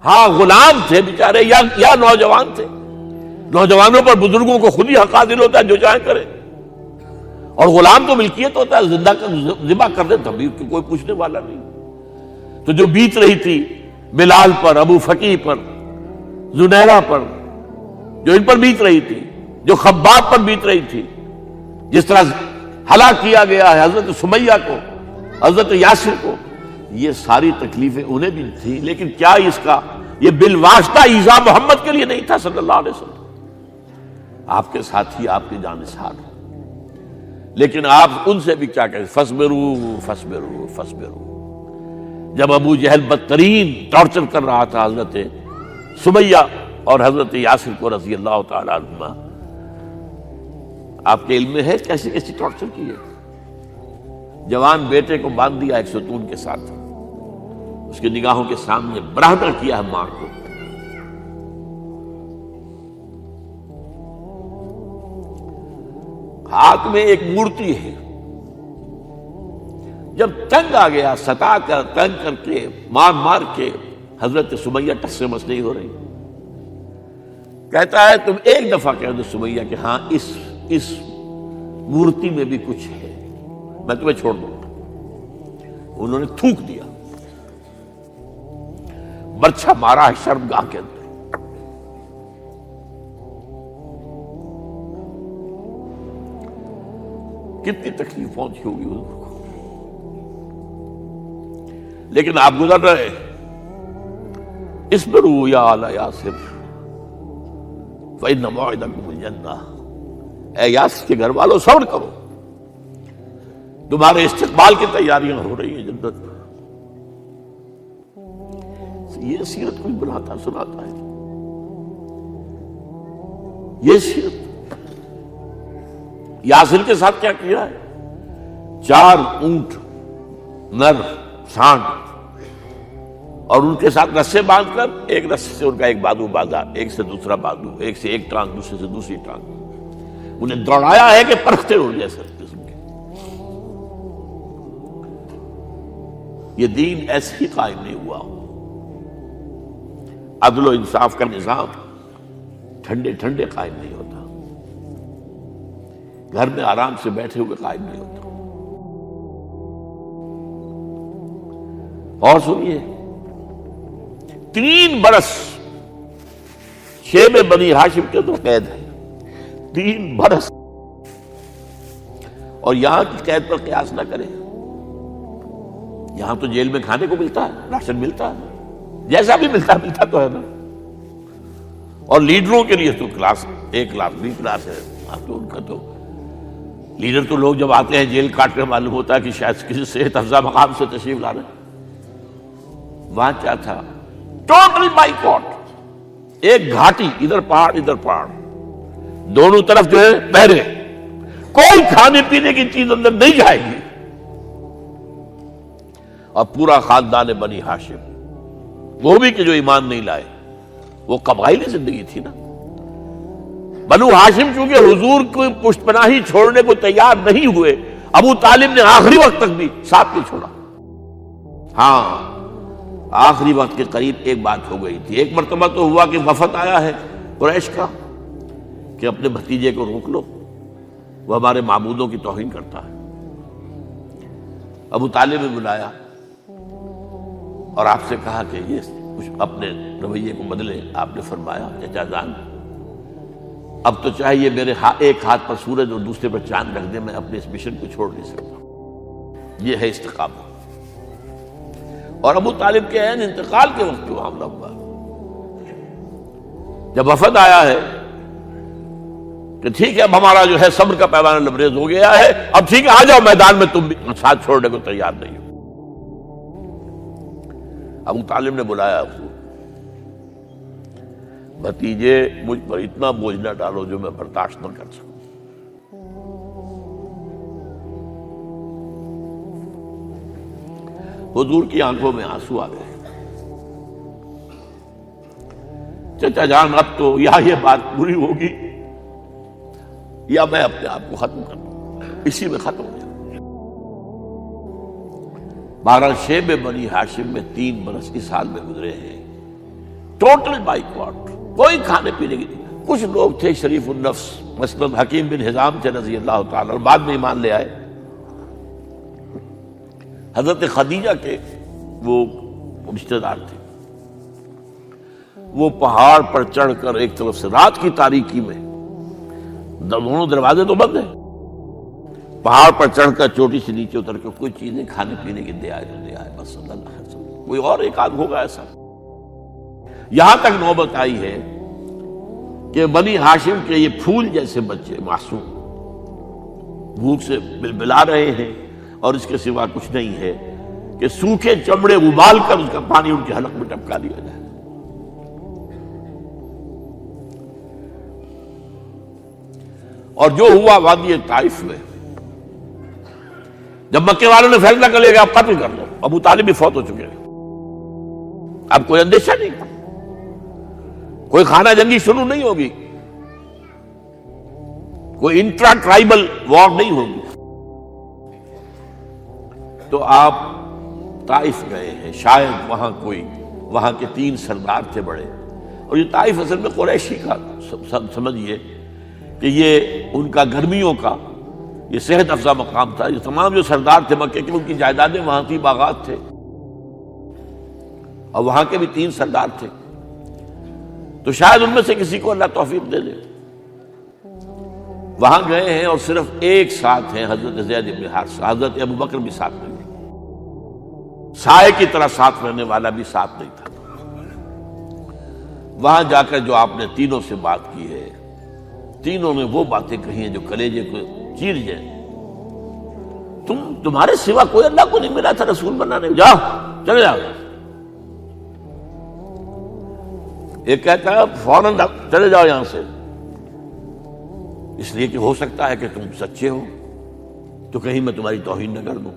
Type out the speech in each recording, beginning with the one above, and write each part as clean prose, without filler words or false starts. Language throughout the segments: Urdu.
ہاں غلام تھے بیچارے یا نوجوان تھے. نوجوانوں پر بزرگوں کو خود ہی حق حاصل ہوتا ہے جو چاہیں کرے, اور غلام تو ملکیت ہوتا ہے, زندہ ذبح کر دے تبھی کوئی پوچھنے والا نہیں. تو جو بیت رہی تھی بلال پر, ابو فقیہ پر, زنیرہ پر, جو ان پر بیت رہی تھی, جو خباب پر بیت رہی تھی, جس طرح ہلاک کیا گیا ہے حضرت سمیہ کو, حضرت یاسر کو, یہ ساری تکلیفیں انہیں بھی تھی. لیکن کیا اس کا یہ بالواسطہ ایذا محمد کے لیے نہیں تھا صلی اللہ علیہ وسلم, آپ کے ساتھی, آپ کے جانثار. لیکن آپ ان سے بھی کیا کہیں, فصبروا فصبروا فصبروا. جب ابو جہل بدترین ٹارچر کر رہا تھا حضرت سمیہ اور حضرت یاسر کو رضی اللہ تعالی عنہما, آپ کے علم میں ہے کیسی کیسی ٹارچر کی ہے. جوان بیٹے کو باندھ دیا ایک ستون کے ساتھ, اس کی نگاہوں کے سامنے برہنہ کیا ہے ماں کو. ہاتھ میں ایک مورتی ہے. جب تنگ آ گیا, ستا کر تنگ کر کے مار مار کے حضرت سمیہ ٹس سے مس نہیں ہو رہی. کہتا ہے تم ایک دفعہ کہہ دو سمیہ کہ ہاں اس مورتی میں بھی کچھ ہے, میں تمہیں چھوڑ دوں. انہوں نے تھوک دیا, برچھا مارا ہے شرمگاہ کے اندر. کتنی تکلیف پہنچی ہوگی حضور کو. لیکن آپ گزر رہے, اصبروا یا آل یاسر فإن موعدکم الجنہ. اے یاسر کے گھر والوں صبر کرو, تمہارے استقبال کی تیاریاں ہو رہی ہیں جنت. یہ سیرت کوئی بناتا سناتا ہے, یہ سیرت. یاسر کے ساتھ کیا کیا ہے, 4 اونٹ نر سانڈ, اور ان کے ساتھ رسے باندھ کر ایک رسے سے ان کا ایک بازو باندھا, ایک سے دوسرا بازو, ایک سے ایک ٹانگ, دوسرے سے دوسری ٹانگ. انہیں دوڑایا ہے کہ پرکھتے ہو جیسے قسم کے. یہ دین ایسے ہی قائم نہیں ہوا. عدل و انصاف کا نظام ٹھنڈے ٹھنڈے قائم نہیں ہوتا, گھر میں آرام سے بیٹھے ہوئے قائم نہیں ہوتا. اور سنیے, 3 برس شیب بنی ہاشم کے تو قید ہے, 3 برس. اور یہاں کی قید پر قیاس نہ کریں. یہاں تو جیل میں کھانے کو ملتا ہے, راشن ملتا ہے, جیسا بھی ملتا تو ہے نا. اور لیڈروں کے لیے تو class A class B class ہے. تو ان کا تو لیڈر تو لوگ جب آتے ہیں جیل کاٹ کر معلوم ہوتا ہے کہ شاید کسی صحت افزا مقام سے تشریف لا رہے ہیں. وہاں کیا تھا, ٹوٹل بائیکاٹ. ایک گھاٹی, ادھر پہاڑ ادھر پہاڑ, دونوں طرف جو ہے پہرے, کوئی کھانے پینے کی چیز اندر نہیں جائے گی. اور پورا خاندان بنی ہاشم, وہ بھی کہ جو ایمان نہیں لائے, وہ قبائلی زندگی تھی نا. بنو ہاشم چونکہ حضور کو پشت پناہی چھوڑنے کو تیار نہیں ہوئے, ابو طالب نے آخری وقت تک بھی ساتھ نہیں چھوڑا. ہاں آخری وقت کے قریب ایک بات ہو گئی تھی. ایک مرتبہ تو ہوا کہ وفد آیا ہے قریش کا کہ اپنے بھتیجے کو روک لو, وہ ہمارے معبودوں کی توہین کرتا ہے. ابو طالب نے بلایا اور آپ سے کہا کہ یہ کچھ اپنے رویے کو بدلے. آپ نے فرمایا چچا جان, اب تو چاہیے میرے ایک ہاتھ پر سورج اور دوسرے پر چاند رکھ دے, میں اپنے اس مشن کو چھوڑ نہیں سکتا. یہ ہے استقامت. اور ابو طالب کے عین انتقال کے وقت جو معاملہ ہوا, جب وفد آیا ہے کہ ٹھیک ہے اب ہمارا جو ہے صبر کا پیمانہ لبریز ہو گیا ہے, اب ٹھیک ہے آ جاؤ میدان میں, تم بھی ساتھ چھوڑنے کو تیار نہیں ہو. ابو طالب نے بلایا, بھتیجے مجھ پر اتنا بوجھ نہ ڈالو جو میں برداشت نہ کر سکوں. حضور کی آنکھوں میں آنسو آ گئے. چچا جان اب تو یا یہ بات پوری ہوگی یا میں اپنے آپ کو ختم کر دوں, اسی میں ختم ہو جاؤں. 12 شیب بنی ہاشم میں 3 برس اس حال میں گزرے ہیں ٹوٹل بائیکاٹ، کوئی کھانے پینے کی نہیں۔ کچھ لوگ تھے شریف النفس، مثلا حکیم بن حزام تھے رضی اللہ تعالیٰ، اور بعد میں ایمان لے آئے۔ حضرت خدیجہ کے وہ رشتے دار تھے، وہ پہاڑ پر چڑھ کر ایک طرف سے رات کی تاریکی میں، دونوں دروازے تو بند ہیں، پہاڑ پر چڑھ کر چوٹی سے نیچے اتر کے کوئی چیزیں کھانے پینے کی دے آئے بس صلی اللہ علیہ وسلم۔ کوئی اور ایک آدھ ہوگا ایسا۔ یہاں تک نوبت آئی ہے کہ بنی ہاشم کے یہ پھول جیسے بچے معصوم بھوک سے بلبلا رہے ہیں، اور اس کے سوا کچھ نہیں ہے کہ سوکھے چمڑے ابال کر اس کا پانی ان کے حلق میں ٹپکا دیا جائے۔ اور جو ہوا وادی طائف میں، جب مکے والوں نے فیصلہ کر لیا کہ آپ قتل کر دو، ابو طالب بھی فوت ہو چکے ہیں، اب کوئی اندیشہ نہیں، کوئی خانہ جنگی شروع نہیں ہوگی، کوئی انٹرا ٹرائبل وار نہیں ہوگی، تو آپ طائف گئے ہیں۔ شاید وہاں کے 3 سردار تھے بڑے، اور یہ طائف اصل میں قریشی کا سمجھیے کہ یہ ان کا گرمیوں کا یہ صحت افزا مقام تھا۔ یہ تمام جو سردار تھے مکے کے، ان کی جائیدادیں وہاں تھی، باغات تھے، اور وہاں کے بھی 3 سردار تھے، تو شاید ان میں سے کسی کو اللہ توفیق دے دے۔ وہاں گئے ہیں اور صرف ایک ساتھ ہیں، حضرت زید بن حارثہ، حضرت ابو بکر بھی ساتھ نہیں تھے، سائے کی طرح ساتھ رہنے والا بھی ساتھ نہیں تھا۔ وہاں جا کر جو آپ نے تینوں سے بات کی ہے، تینوں نے وہ باتیں کہی ہیں جو کلیجے کو چیر جائیں۔ تمہارے سوا کوئی اللہ کو نہیں ملا تھا رسول بنانے، جاؤ چلے جاؤ۔ ایک کہتا ہے فوراً چلے جاؤ یہاں سے، اس لیے کہ ہو سکتا ہے کہ تم سچے ہو تو کہیں میں تمہاری توہین نہ کر دوں،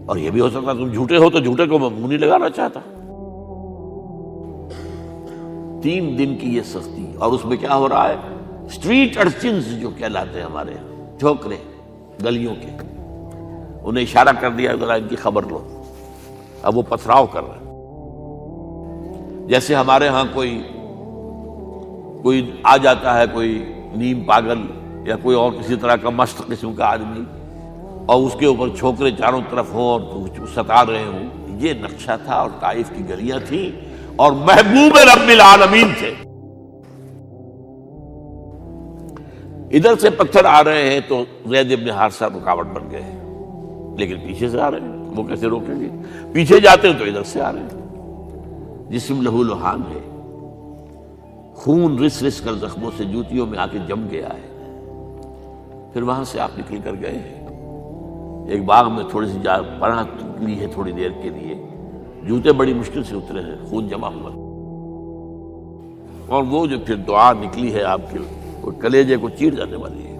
اور یہ بھی ہو سکتا ہے تم جھوٹے ہو تو جھوٹے کو میں منہ نہیں لگانا چاہتا۔ 3 دن کی یہ سختی، اور اس میں کیا ہو رہا ہے، اسٹریٹ ارچنز جو کہلاتے ہیں ہمارے یہاں، چھوکرے گلیوں کے، انہیں اشارہ کر دیا ذرا ان کی خبر لو، اب وہ پتھراؤ کر رہے ہیں۔ جیسے ہمارے ہاں کوئی آ جاتا ہے، کوئی نیم پاگل یا کوئی اور کسی طرح کا مست قسم کا آدمی، اور اس کے اوپر چھوکرے چاروں طرف ہوں اور ستا رہے ہوں، یہ نقشہ تھا، اور طائف کی گلیاں تھیں، اور محبوب رب العالمین تھے۔ ادھر سے پتھر آ رہے ہیں تو زید بن حارثہ رکاوٹ بن گئے ہیں، لیکن پیچھے سے آ رہے ہیں، وہ کیسے روکیں گے؟ پیچھے جاتے ہیں تو ادھر سے آ رہے ہیں۔ جسم لہو لہان ہے، خون رس رس کر زخموں سے جوتیوں میں آ کے جم گیا ہے۔ پھر وہاں سے آپ نکل کر گئے ہیں، ایک باغ میں تھوڑی سی پناہ لی ہے تھوڑی دیر کے لیے، جوتے بڑی مشکل سے اترے ہیں، خون جمع ہوا، اور وہ جو پھر دعا نکلی ہے آپ کے، وہ کلیجے کو چیر جانے والی ہے۔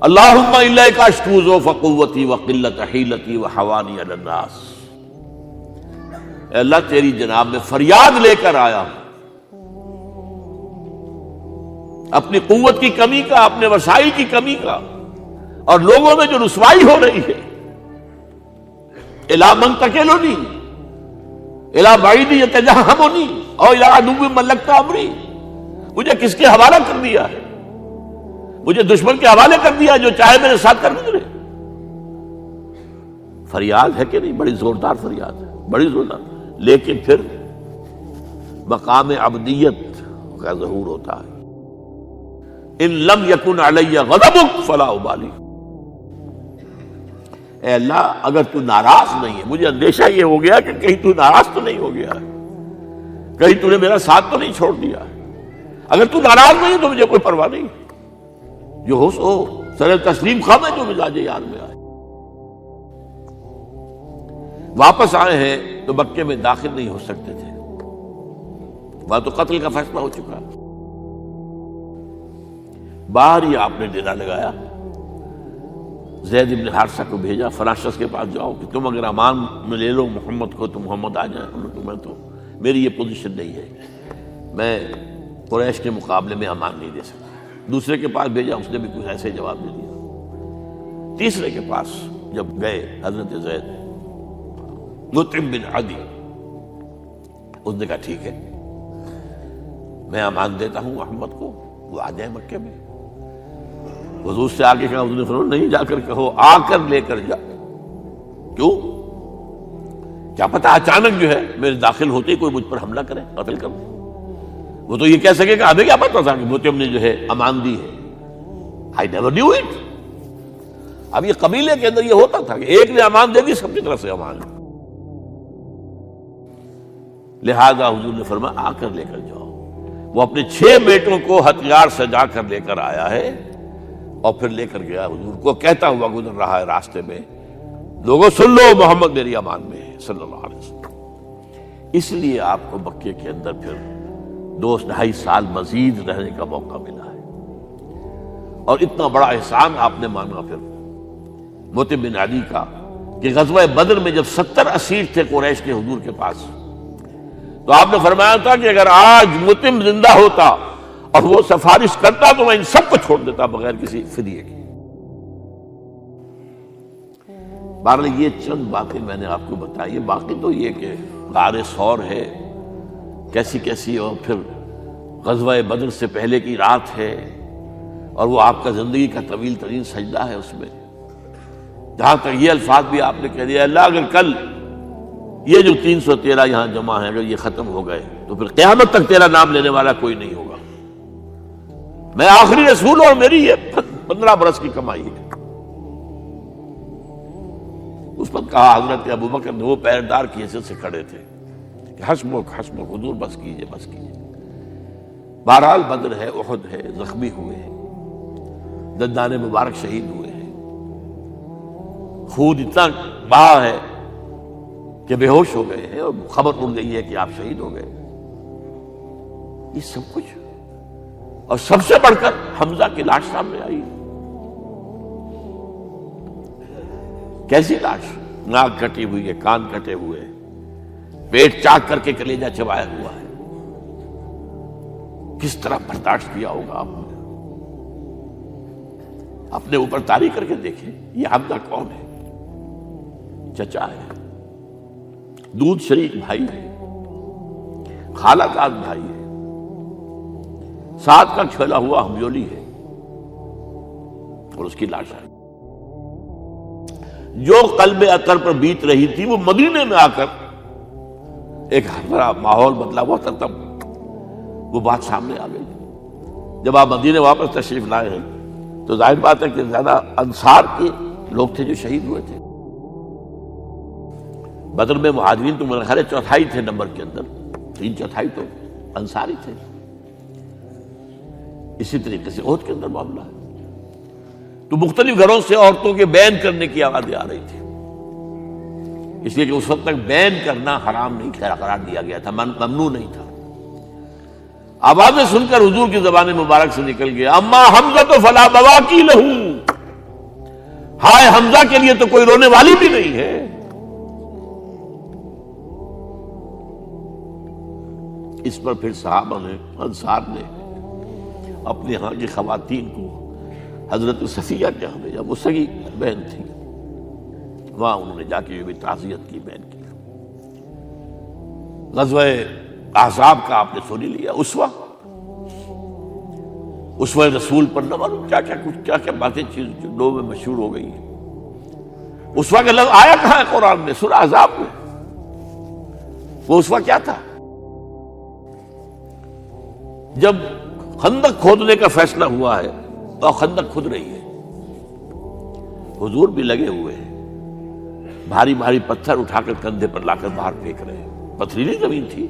اللہم الیک اشکو ضعف قوتی وقلت حیلتی وحوانی علی الناس، اے اللہ تیری جناب میں فریاد لے کر آیا ہوں، اپنی قوت کی کمی کا، اپنے وسائل کی کمی کا، اور لوگوں میں جو رسوائی ہو رہی ہے، الی من تکلنی الی بعید یتجہمنی او الی عدو ملکت امری، مجھے کس کے حوالہ کر دیا ہے، مجھے دشمن کے حوالے کر دیا جو چاہے میرے ساتھ کر گزرے۔ فریاد ہے کہ نہیں؟ بڑی زوردار فریاد ہے، بڑی زوردار، لیکن پھر مقام عبدیت کا ظہور ہوتا ہے۔ ان لم یکن علی غضبک فلا ابالی، اے اللہ اگر تو ناراض نہیں ہے، مجھے اندیشہ یہ ہو گیا کہ کہیں تو ناراض تو نہیں ہو گیا ہے، کہیں تو نے میرا ساتھ تو نہیں چھوڑ دیا ہے۔ اگر تو ناراض نہیں تو مجھے کوئی پرواہ نہیں، جو ہو سو سر تسلیم خواہ میں جو مزاج یار میں آئے۔ واپس آئے ہیں تو مکے میں داخل نہیں ہو سکتے تھے، وہاں تو قتل کا فیصلہ ہو چکا۔ باہر ہی آپ نے ڈیرا لگایا، زید بن حارثہ کو بھیجا، فلاں شخص کے پاس جاؤ کہ تم اگر امان میں لے لو محمد کو تو محمد آ جائیں، میں تو میری یہ پوزیشن نہیں ہے، میں قریش کے مقابلے میں امان نہیں دے سکتا۔ دوسرے کے پاس بھیجا، اس نے بھی کچھ ایسے جواب دے دیا۔ تیسرے کے پاس جب گئے حضرت زید، مطعم بن عدی، اس نے کہا ٹھیک ہے، میں امان دیتا ہوں محمد کو، وہ آ جائے مکے میں۔ حضور سے آگے کہا، حضور نے فرمایا نہیں جا کر کہو، آ کر لے کر جا۔ کیوں؟ کیا پتا اچانک جو ہے میرے داخل ہوتے ہی کوئی مجھ پر حملہ کرے، قتل کر دے۔ وہ تو یہ کہہ سکے کہ ہمیں کیا پتا تھا کہ مطعم نے جو ہے امان دی ہے، I never knew it۔ اب یہ قبیلے کے اندر یہ ہوتا تھا کہ ایک نے امان دے دی، سب کی طرف سے امان۔ لہذا حضور نے فرمایا آ کر لے کر جاؤ۔ وہ اپنے 6 بیٹوں کو ہتھیار سجا کر لے کر آیا ہے اور پھر لے کر گیا حضور کو، کہتا ہوا گزر رہا ہے راستے میں، لوگوں سن لو محمد میری امان میں ہے صلی اللہ علیہ وسلم۔ اس لیے آپ کو مکے کے اندر پھر 2-2.5 سال مزید رہنے کا موقع ملا ہے، اور اتنا بڑا احسان آپ نے مانا پھر مطعم بن عدی کا کہ غزوہ بدر میں جب 70 اسیر تھے قریش کے حضور کے پاس، تو آپ نے فرمایا تھا کہ اگر آج مطعم زندہ ہوتا اور وہ سفارش کرتا تو میں ان سب کو چھوڑ دیتا بغیر کسی فدیے کے۔ بہرحال یہ چند باتیں میں نے آپ کو بتائی، باقی تو یہ کہ غار ثور ہے کیسی کیسی، اور پھر غزوہ بدر سے پہلے کی رات ہے، اور وہ آپ کا زندگی کا طویل ترین سجدہ ہے اس میں، جہاں تک یہ الفاظ بھی آپ نے کہہ دیا اللہ اگر کل یہ جو 313 یہاں جمع ہیں اگر یہ ختم ہو گئے تو پھر قیامت تک تیرا نام لینے والا کوئی نہیں ہوگا، میں آخری رسول اور میری یہ 15 برس کی کمائی ہے۔ اس پر کہا حضرت ابوبکر نے، وہ پیردار کی حیثیت سے کھڑے تھے کہ حسبک حسبک حضور بس کیجئے بس کیجئے۔ بہرحال بدر ہے، احد ہے، زخمی ہوئے ہیں، دندان مبارک شہید ہوئے ہیں، خون اتنا بہا ہے کہ بے ہوش ہو گئے ہیں، اور خبر اڑ گئی ہے کہ آپ شہید ہو گئے۔ یہ سب کچھ، اور سب سے بڑھ کر حمزہ کی لاش سامنے آئی۔ کیسی لاش؟ ناک کٹی ہوئی ہے، کان کٹے ہوئے ہیں، پیٹ چاک کر کے کلیجہ چبایا ہوا ہے۔ کس طرح برداشت کیا ہوگا آپ نے؟ اپنے اوپر طاری کر کے دیکھیں، یہ حمزہ کون ہے؟ چچا ہے، دودھ شریک بھائی ہے، خالہ داد بھائی ہے، ساتھ کا کھیلا ہوا ہمجولی ہے، اور اس کی لاش ہے۔ جو قلب اطہر پر بیت رہی تھی وہ مدینے میں آ کر ایک بڑا ماحول بدلا ہوا تھا، تب وہ بات سامنے آ گئی۔ جب آپ مدینے واپس تشریف لائے ہیں تو ظاہر بات ہے کہ زیادہ انصار کے لوگ تھے جو شہید ہوئے تھے۔ بدر میں مہاجرین تو میرے خیال 4تھائی تھے نمبر کے اندر، 3/4 تو انصاری تھے۔ اسی طریقے سے احد کے اندر معاملہ ہے، تو مختلف گھروں سے عورتوں کے بین کرنے کی آوازیں آ رہی تھی، اس لیے کہ اس وقت تک بین کرنا حرام نہیں قرار دیا گیا تھا، ممنوع نہیں تھا۔ آوازیں سن کر حضور کی زبان مبارک سے نکل گیا اما حمزہ تو فلا بواکی لہو، ہائے حمزہ کے لیے تو کوئی رونے والی بھی نہیں ہے۔ اس پر پھر صحابہ نے، انصار نے اپنے ہاں کی خواتین کو حضرت صفیہ کے ہاں بھیجا، وہ سگی بہن تھی، وہاں انہوں نے جا کے بھی تعزیت کی، بہن کی۔ غزوہ احزاب کا آپ نے سنی لیا، اسوہ رسول پر نہ معلوم کیا کیا باتیں چیز جو لوگوں میں مشہور ہو گئی ہیں۔ اسوہ کا لفظ آیا کہاں ہے قرآن میں؟ سورہ احزاب میں۔ وہ اسوہ کیا تھا؟ جب خندق کھودنے کا فیصلہ ہوا ہے اور خندق کھود رہی ہے، حضور بھی لگے ہوئے ہیں، بھاری بھاری پتھر اٹھا کر کندھے پر لا کر باہر پھینک رہے ہیں، پتھریلی زمین تھی،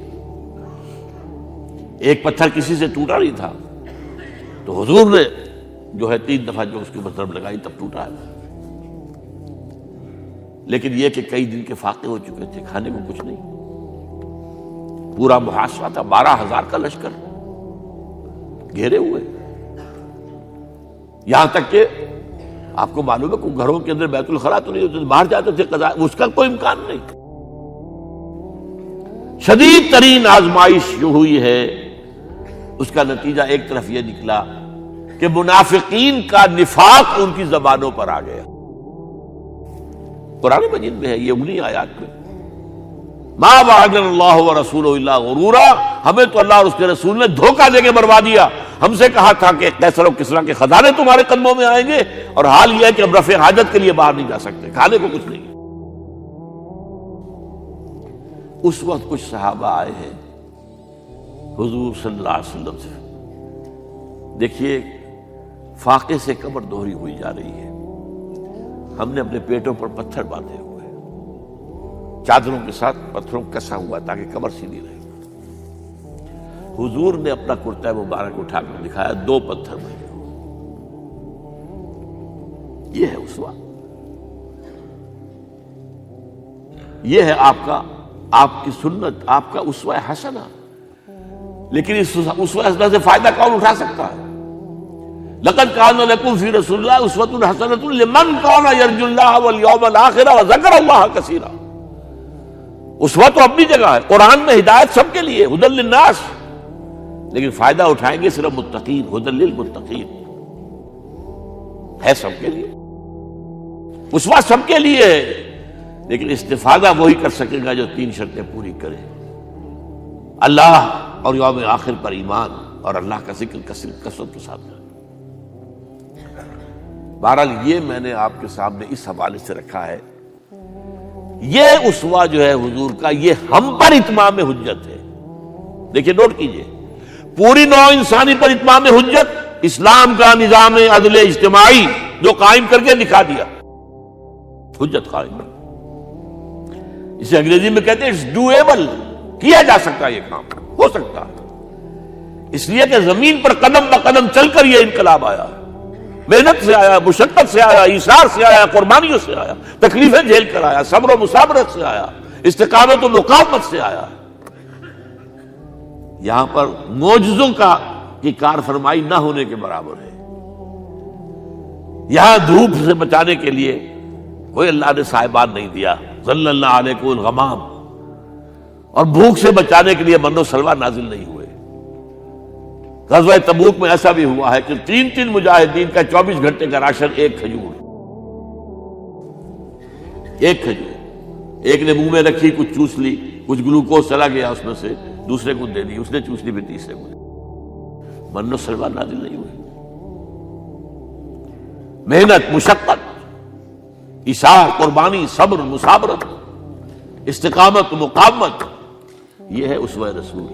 ایک پتھر کسی سے ٹوٹا نہیں تھا، تو حضور نے جو ہے 3 دفعہ جو اس کے اوپر ضرب لگائی تب ٹوٹا ہے۔ لیکن یہ کہ کئی دن کے فاقے ہو چکے تھے، کھانے کو کچھ نہیں، پورا محاصرہ تھا، 12,000 کا لشکر گھیرے ہوئے، یہاں تک کہ آپ کو معلوم ہے کہ گھروں کے اندر بیت الخلا تو نہیں ہوتے، باہر جاتے تھے قضاء، اس کا کوئی امکان نہیں۔ شدید ترین آزمائش جو ہوئی ہے اس کا نتیجہ ایک طرف یہ نکلا کہ منافقین کا نفاق ان کی زبانوں پر آ گیا۔ قرآن مجید میں ہے یہ 19 آیات میں، ما وعدنا اللہ ورسولہ الا غرورا، ہمیں تو اللہ اور اس کے رسول نے دھوکہ دے کے مروا دیا۔ ہم سے کہا تھا کہ قیصر و کسریٰ کے خزانے تمہارے قدموں میں آئیں گے، اور حال یہ ہے کہ اب رفع حاجت کے لیے باہر نہیں جا سکتے، کھانے کو کچھ نہیں۔ اس وقت کچھ صحابہ آئے ہیں حضور صلی اللہ علیہ وسلم سے، دیکھیے فاقے سے قبر دوہری ہوئی جا رہی ہے، ہم نے اپنے پیٹوں پر پتھر باندھے ہوئے، چادروں کے ساتھ پتھروں کو کسا ہوا تاکہ قبر سیدھی رہے۔ حضور نے اپنا کرتا مبارک اٹھا کر دکھایا، 2 پتھر بنے۔ یہ ہے اسوہ، یہ ہے آپ کی سنت، آپ کا اسوہ حسنہ۔ لیکن اس اسوہ حسنہ سے فائدہ کون اٹھا سکتا ہے؟ لقد کان لکم فی رسول اللہ اسوۃ حسنۃ لمن کان یرجو اللہ والیوم الآخر وذکر اللہ کثیرا۔ اسوہ تو اپنی جگہ ہے، قرآن میں ہدایت سب کے لیے، ھدی للناس، لیکن فائدہ اٹھائیں گے صرف متقین، ھدی للمتقین، ہے سب کے لیے، اسوہ سب کے لیے ہے، لیکن استفادہ وہی کر سکے گا جو 3 شرطیں پوری کرے: اللہ اور یوم آخر پر ایمان، اور اللہ کا ذکر کثرت کے ساتھ کرے۔ بہرحال یہ میں نے آپ کے سامنے اس حوالے سے رکھا ہے، یہ اسوہ جو ہے حضور کا، یہ ہم پر اتمام حجت ہے۔ دیکھیے نوٹ کیجئے، پوری نوع انسانی پر اتمام حجت، اسلام کا نظام عدل اجتماعی جو قائم کر کے دکھا دیا، حجت قائم، اسے انگریزی میں کہتے ہیں اٹس ڈویبل، کیا جا سکتا ہے، یہ کام ہو سکتا ہے، اس لیے کہ زمین پر قدم بقدم چل کر یہ انقلاب آیا، محنت سے آیا، مشقت سے آیا، ایثار سے آیا، قربانیوں سے آیا، تکلیفیں جھیل کر آیا، صبر و مصابرت سے آیا، استقامت و مقاومت سے آیا۔ یہاں پر معجزوں کی کار فرمائی نہ ہونے کے برابر ہے۔ یہاں دھوپ سے بچانے کے لیے کوئی اللہ نے صاحبان نہیں دیا، ظل اللہ علیکم الغمام، اور بھوک سے بچانے کے لیے من و سلوہ نازل نہیں ہوئے۔ غزوہ تبوک میں ایسا بھی ہوا ہے کہ 3 مجاہدین کا 24 گھنٹے کا راشن ایک کھجور، ایک نے منہ میں رکھی، کچھ چوس لی، کچھ گلوکوز چلا گیا اس میں سے، دوسرے کو دے دی، اس نے چوس لی، پھر تیسرے کو دے دی۔ من و سلوہ نازل نہیں ہوئے۔ محنت، مشقت، ایثار، قربانی، صبر، مصابرت، استقامت، مقاومت، یہ ہے اسوہ رسول۔